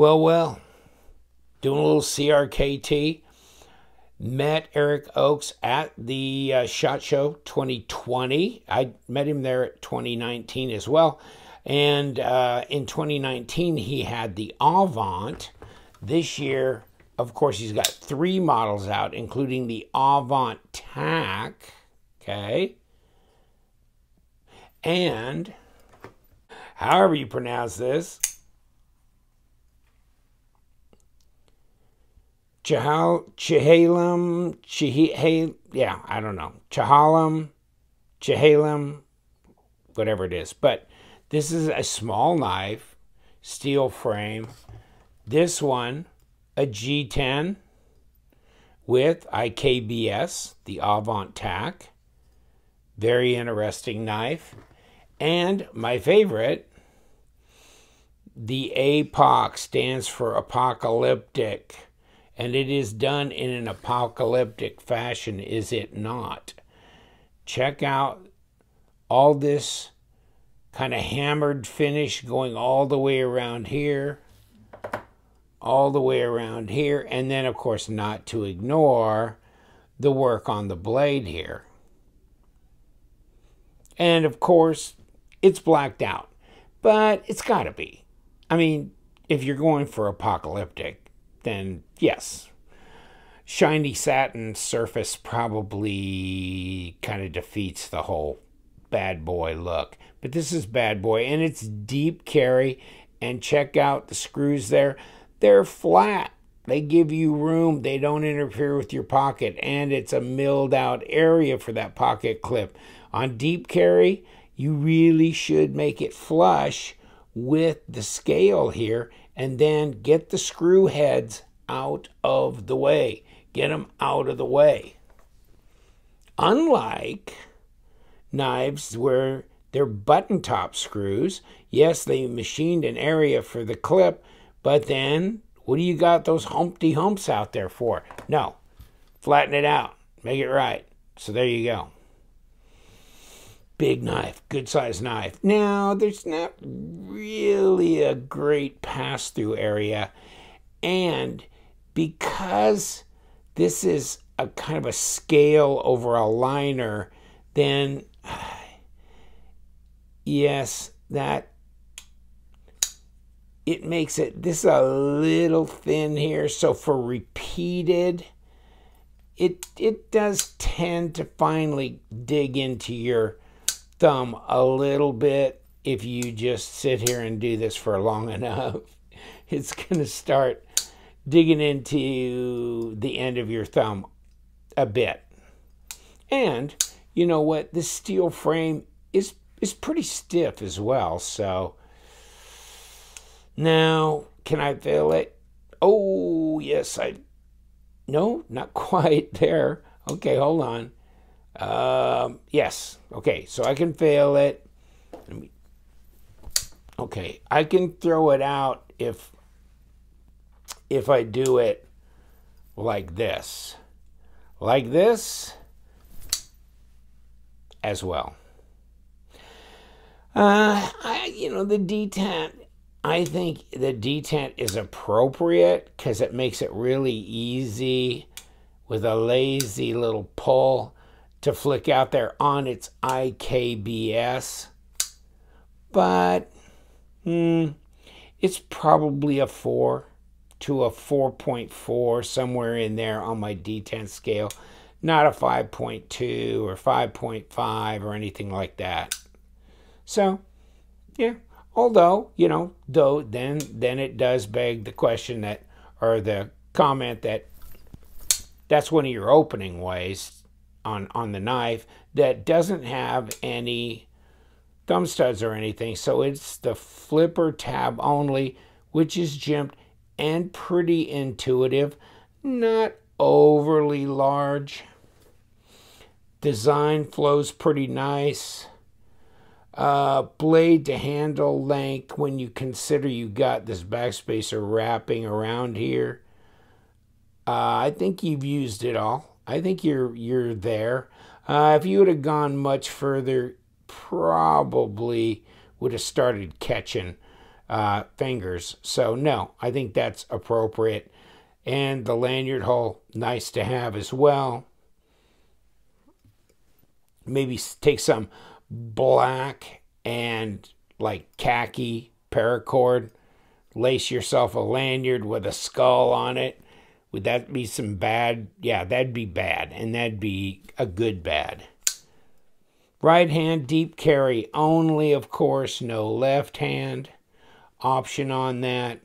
Well, doing a little CRKT. Met Eric Ochs at the SHOT Show 2020. I met him there at 2019 as well. And in 2019, he had the Avant. This year, of course, he's got 3 models out, including the Avant Tac. Okay. And however you pronounce this, Chehalem, yeah, I don't know. Chehalem, whatever it is. But this is a small knife, steel frame. This one, a G10 with IKBS, the Avant Tac. Very interesting knife. And my favorite, the Apoc stands for Apocalyptic. And it is done in an apocalyptic fashion, is it not? Check out all this kind of hammered finish going all the way around here, all the way around here, and then, of course, not to ignore the work on the blade here. And, of course, it's blacked out, but it's got to be. I mean, if you're going for apocalyptic, then yes, shiny satin surface probably kind of defeats the whole bad boy look. But this is bad boy, and it's deep carry. And check out the screws there. They're flat. They give you room. They don't interfere with your pocket. And it's a milled out area for that pocket clip. On deep carry, you really should make it flush with the scale here, and then get the screw heads out of the way. Get them out of the way. Unlike knives where they're button top screws, yes, they machined an area for the clip, but then what do you got those Humpty Humps out there for? No, flatten it out, make it right. So there you go. Big knife, good size knife. Now, there's not really a great pass-through area. And because this is a kind of a scale over a liner, then yes, that it makes it this a little thin here. So for repeated, it does tend to finally dig into your thumb a little bit. If you just sit here and do this for long enough, it's going to start digging into the end of your thumb a bit. And you know what? This steel frame is pretty stiff as well. So now, can I feel it? Oh, yes, no, not quite there. Okay, hold on. Yes. Okay, so I can feel it. Okay, I can throw it out if I do it like this as well. The detent, I think the detent is appropriate because it makes it really easy with a lazy little pull to flick out there on its IKBS. But it's probably a 4 to a 4.4, somewhere in there on my detent scale. Not a 5.2 or 5.5 or anything like that. So, yeah. Although, then it does beg the question that, or the comment that that's one of your opening ways on the knife that doesn't have any thumb studs or anything. So it's the flipper tab only, which is jimped and pretty intuitive, not overly large. Design flows pretty nice. Blade to handle length, when you consider you got this backspacer wrapping around here, I think you've used it all. I think you're there. If you would have gone much further, probably would have started catching fingers. So no, I think that's appropriate. And the lanyard hole, nice to have as well. Maybe take some black and like khaki paracord. Lace yourself a lanyard with a skull on it. Would that be some bad? Yeah, that'd be bad. And that'd be a good bad. Right hand deep carry only, of course. No left hand option on that.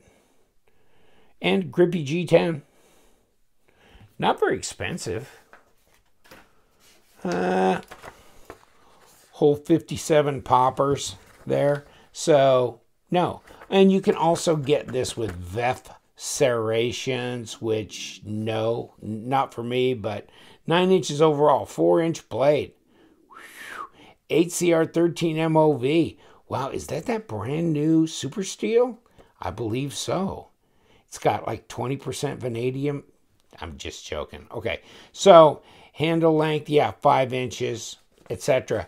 And grippy G10. Not very expensive. Whole 57 poppers there. So, no. And you can also get this with VEF serrations, which, no, not for me, but 9 inches overall, 4-inch blade. 8CR13 MOV. Wow, is that brand new super steel? I believe so. It's got like 20% vanadium. I'm just joking. Okay, so handle length, yeah, 5 inches, etc.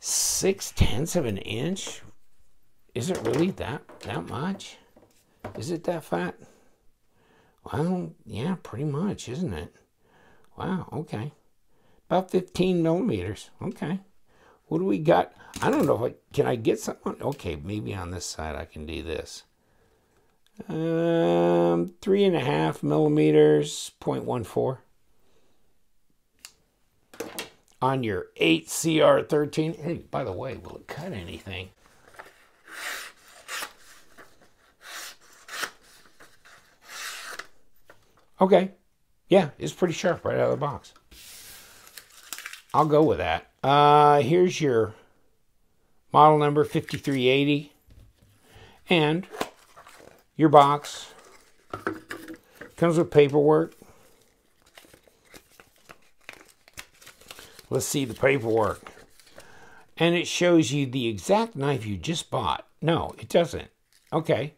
6/10 of an inch? Is it really that much? Is it that fat? Well, yeah, pretty much, isn't it? Wow, okay. About 15 millimeters. Okay. What do we got? I don't know can I get something? Okay, maybe on this side I can do this. 3.5 millimeters, 0.14. On your 8CR13. Hey, by the way, will it cut anything? Okay. Yeah, it's pretty sharp right out of the box. I'll go with that. Here's your model number 5380. And your box comes with paperwork. Let's see the paperwork. And it shows you the exact knife you just bought. No, it doesn't. Okay.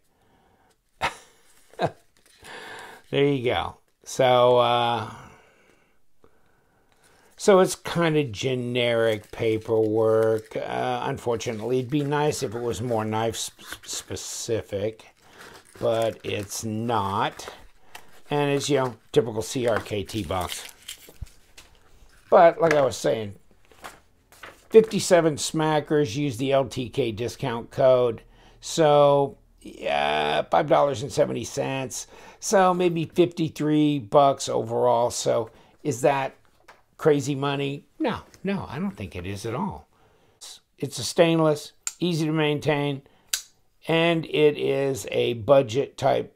There you go. So it's kind of generic paperwork. Unfortunately, it'd be nice if it was more knife specific, but it's not. And it's, typical CRKT box. But like I was saying, 57 smackers use the LTK discount code. So, yeah, $5.70. So maybe $53 overall. So is that crazy money? No, I don't think it is at all. It's a stainless, easy to maintain, and it is a budget type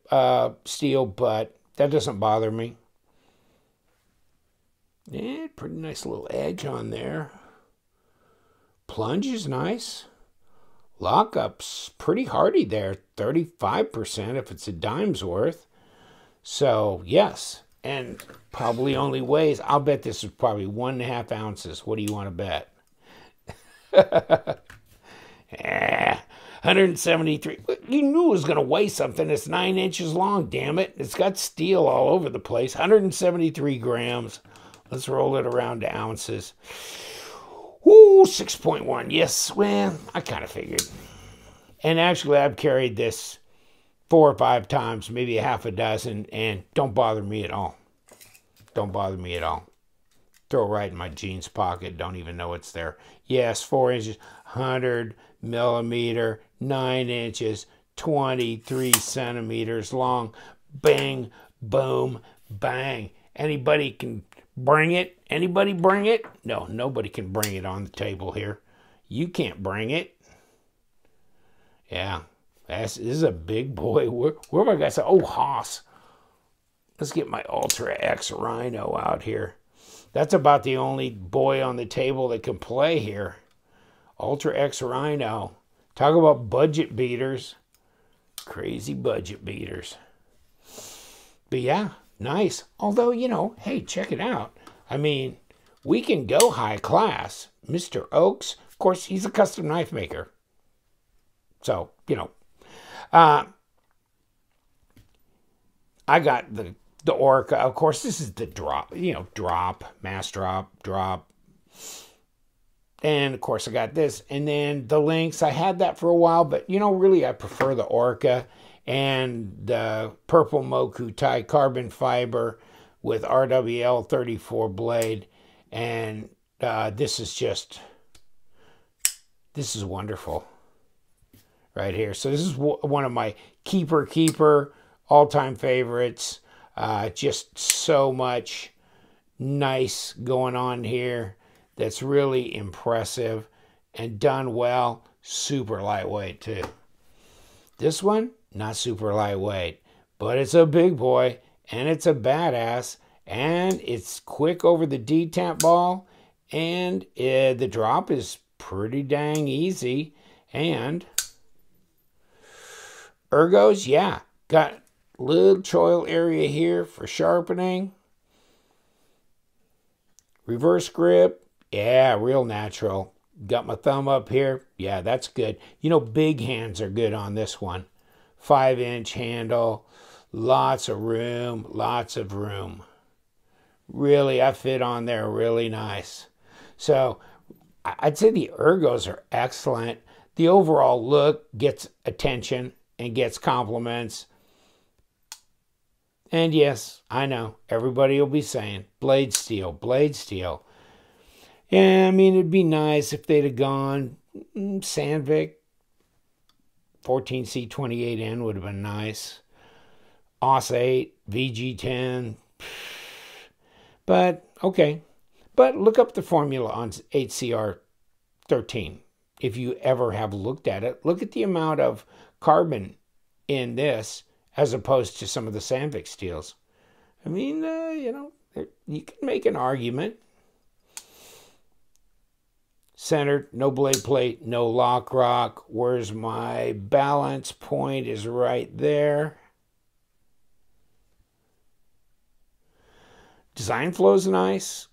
steel, but that doesn't bother me. Yeah, pretty nice little edge on there. Plunge is nice. Lockup's pretty hardy there, 35% if it's a dime's worth. So, yes, and probably only weighs, I'll bet this is probably 1.5 ounces. What do you want to bet? 173. You knew it was going to weigh something. It's 9 inches long, damn it. It's got steel all over the place. 173 grams. Let's roll it around to ounces. Ooh, 6.1. Yes, well, I kind of figured. And actually, I've carried this 4 or 5 times, maybe a half a dozen, and don't bother me at all. Don't bother me at all. Throw it right in my jeans pocket. Don't even know it's there. Yes, 4 inches, 100 millimeter, 9 inches, 23 centimeters long. Bang, boom, bang. Anybody can bring it? Anybody bring it? No, nobody can bring it on the table here. You can't bring it. Yeah, this is a big boy. Where am I going to say? Oh, Haas. Let's get my Ultra X Rhino out here. That's about the only boy on the table that can play here. Ultra X Rhino. Talk about budget beaters. Crazy budget beaters. But yeah, nice. Although, hey, check it out. I mean, we can go high class. Mr. Ochs, of course, he's a custom knife maker. So, I got the Orca. Of course, this is the drop, drop, mass drop. And of course I got this. And then the links, I had that for a while, but you know, really I prefer the Orca and the purple Moku tie carbon fiber with RWL 34 blade. And this is wonderful right here. So this is one of my keeper all-time favorites. Just so much nice going on here. That's really impressive and done well. Super lightweight too. This one, not super lightweight, but it's a big boy and it's a badass and it's quick over the detent ball and the drop is pretty dang easy. And ergos, yeah, got little choil area here for sharpening. Reverse grip, yeah, real natural. Got my thumb up here. Yeah, that's good. You know, big hands are good on this one. 5-inch handle. Lots of room. Lots of room. Really, I fit on there really nice. So, I'd say the ergos are excellent. The overall look gets attention and gets compliments. And yes, I know, everybody will be saying, blade steel, blade steel. Yeah, I mean, it'd be nice if they'd have gone Sandvik. 14C28N would have been nice. OS 8, VG10. But, okay. But look up the formula on HCR13. If you ever have looked at it, look at the amount of carbon in this as opposed to some of the Sandvik steels. I mean, you know, you can make an argument. Centered, no blade plate, no lock rock. Where's my balance point is right there. Design flow's nice.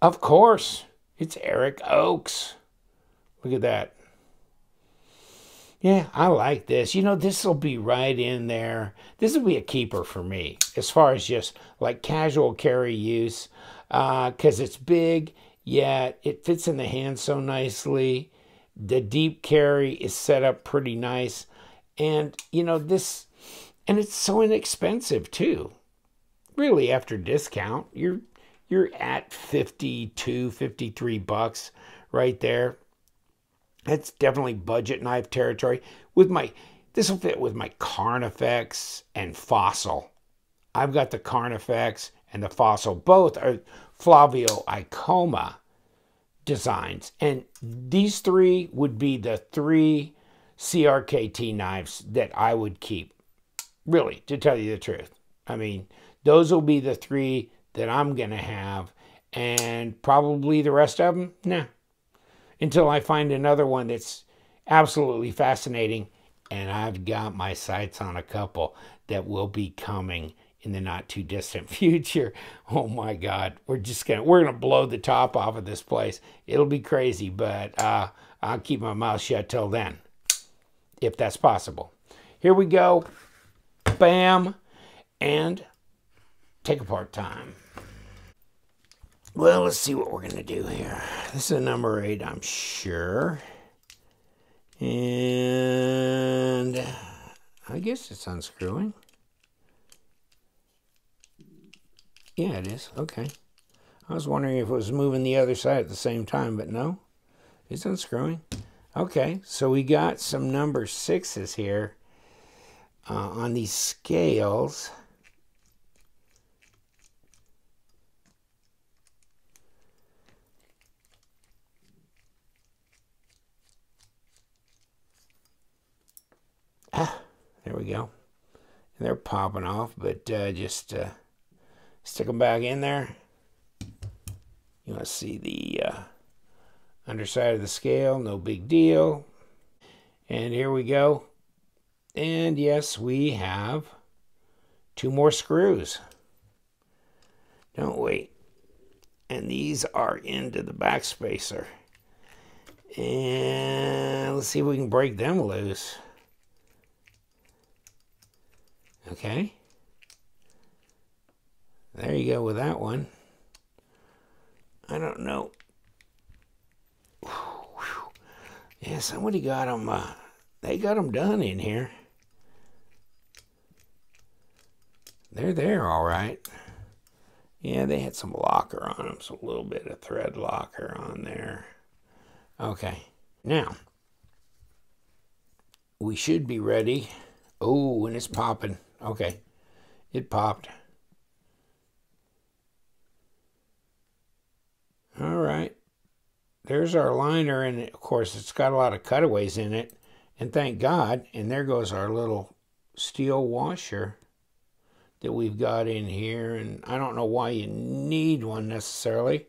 Of course, it's Eric Ochs. Look at that. Yeah, I like this. You know, this will be right in there. This will be a keeper for me as far as just like casual carry use because it's big. Yeah, it fits in the hand so nicely. The deep carry is set up pretty nice. And, you know, this, and it's so inexpensive too. Really, after discount, you're at 52, 53 bucks right there. That's definitely budget knife territory. This will fit with my Carnifex and Fossil. I've got the Carnifex and the Fossil. Both are Flavio Icoma designs. And these three would be the 3 CRKT knives that I would keep. Really, to tell you the truth. I mean, those will be the 3 that I'm going to have. And probably the rest of them, nah. Until I find another one that's absolutely fascinating. And I've got my sights on a couple that will be coming in the not too distant future. Oh my God, we're gonna blow the top off of this place. It'll be crazy, but I'll keep my mouth shut till then, if that's possible. Here we go. Bam, and take apart time. Well, let's see what we're gonna do here. This is a number 8, I'm sure. And I guess it's unscrewing. Yeah, it is. Okay. I was wondering if it was moving the other side at the same time, but no. It's unscrewing. Okay, so we got some number 6s here on these scales. There we go. And they're popping off, but just stick them back in there. You want to see the underside of the scale, no big deal. And here we go. And yes, we have 2 more screws. Don't wait. And these are into the back spacer. And let's see if we can break them loose. Okay. There you go with that one. I don't know Yeah, somebody got them, they got them done in here. They're there all right. Yeah, they had some locker on them, so a little bit of thread locker on there. Okay, now, we should be ready. Oh, and it's popping. Okay, it popped. All right, there's our liner, and of course, it's got a lot of cutaways in it, and thank God, and there goes our little steel washer that we've got in here, and I don't know why you need one necessarily.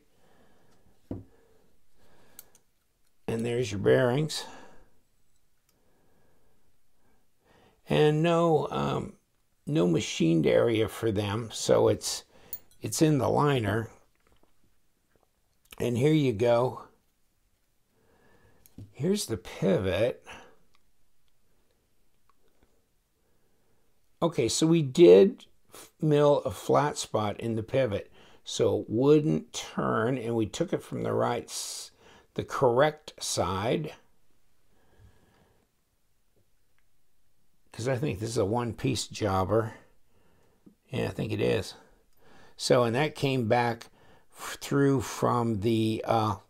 And there's your bearings. And no machined area for them, so it's in the liner. And here you go. Here's the pivot. Okay, so we did mill a flat spot in the pivot so it wouldn't turn, and we took it from the correct side, because I think this is a one-piece jobber. Yeah, I think it is. So, and that came back through from the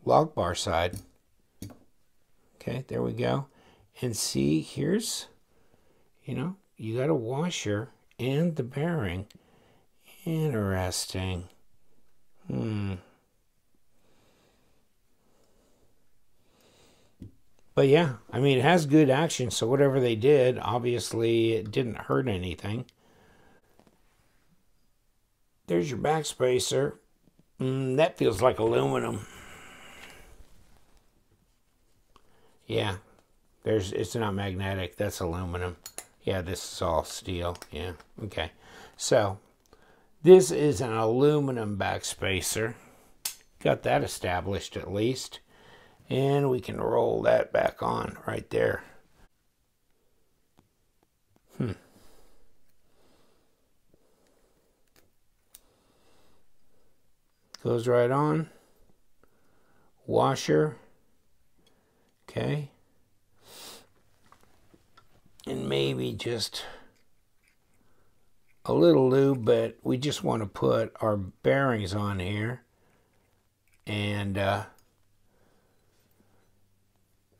log bar side. Okay, there we go. And see, here's, you got a washer and the bearing. Interesting. But yeah, I mean, it has good action, so whatever they did, obviously it didn't hurt anything. There's your back spacer. That feels like aluminum. Yeah, it's not magnetic, that's aluminum. Yeah, this is all steel. Yeah, okay. So, this is an aluminum back spacer. Got that established at least. And we can roll that back on right there. Goes right on. Washer. Okay. And maybe just a little lube, but we just want to put our bearings on here. And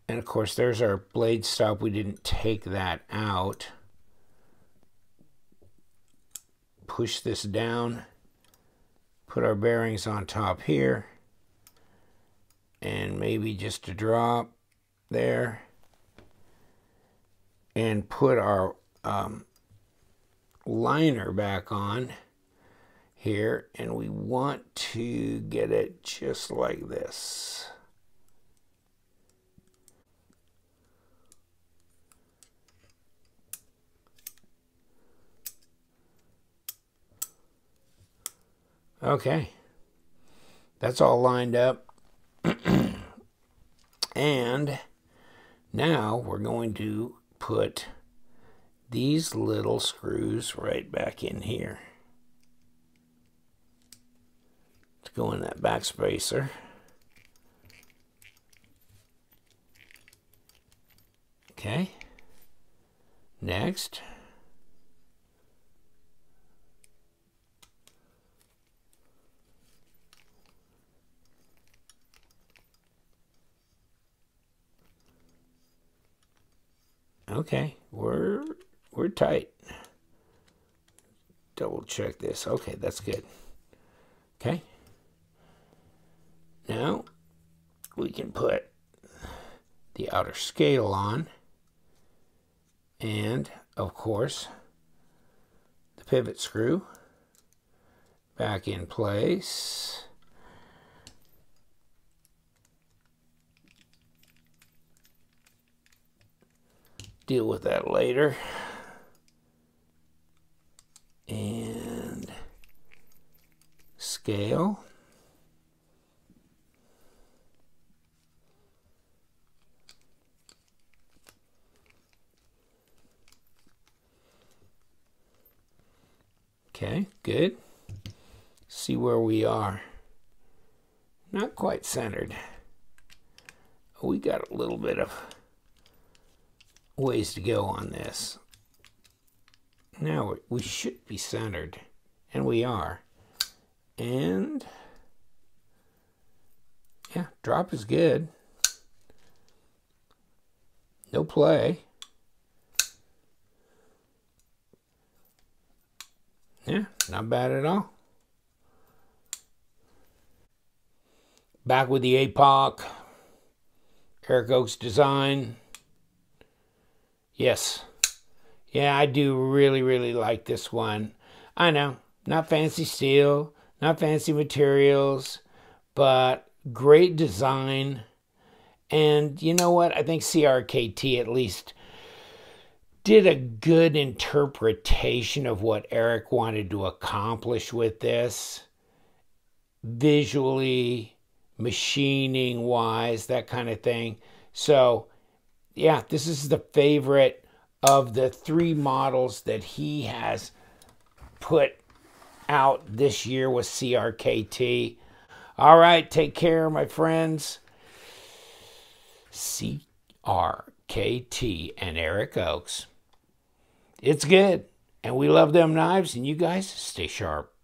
of course, there's our blade stop. We didn't take that out. Push this down. Put our bearings on top here. And maybe just a drop there. And put our liner back on here. And we want to get it just like this. Okay, that's all lined up. And now we're going to put these little screws right back in here to go in that back spacer. Okay, next. Okay, we're tight. Double check this. Okay, that's good. Okay. Now we can put the outer scale on, and of course the pivot screw back in place. Deal with that later. And scale. Okay, good. See where we are. Not quite centered. We got a little bit of ways to go on this. Now we should be centered, and we are. And yeah, drop is good. No play. Yeah, not bad at all. Back with the Apoc. Eric Ochs design. Yes. Yeah, I do really, really like this one. I know, not fancy steel, not fancy materials, but great design. And you know what? I think CRKT at least did a good interpretation of what Eric wanted to accomplish with this. Visually, machining wise, that kind of thing. So yeah, this is the favorite of the 3 models that he has put out this year with CRKT. All right, take care, my friends. CRKT and Eric Ochs. It's good, and we love them knives, and you guys stay sharp.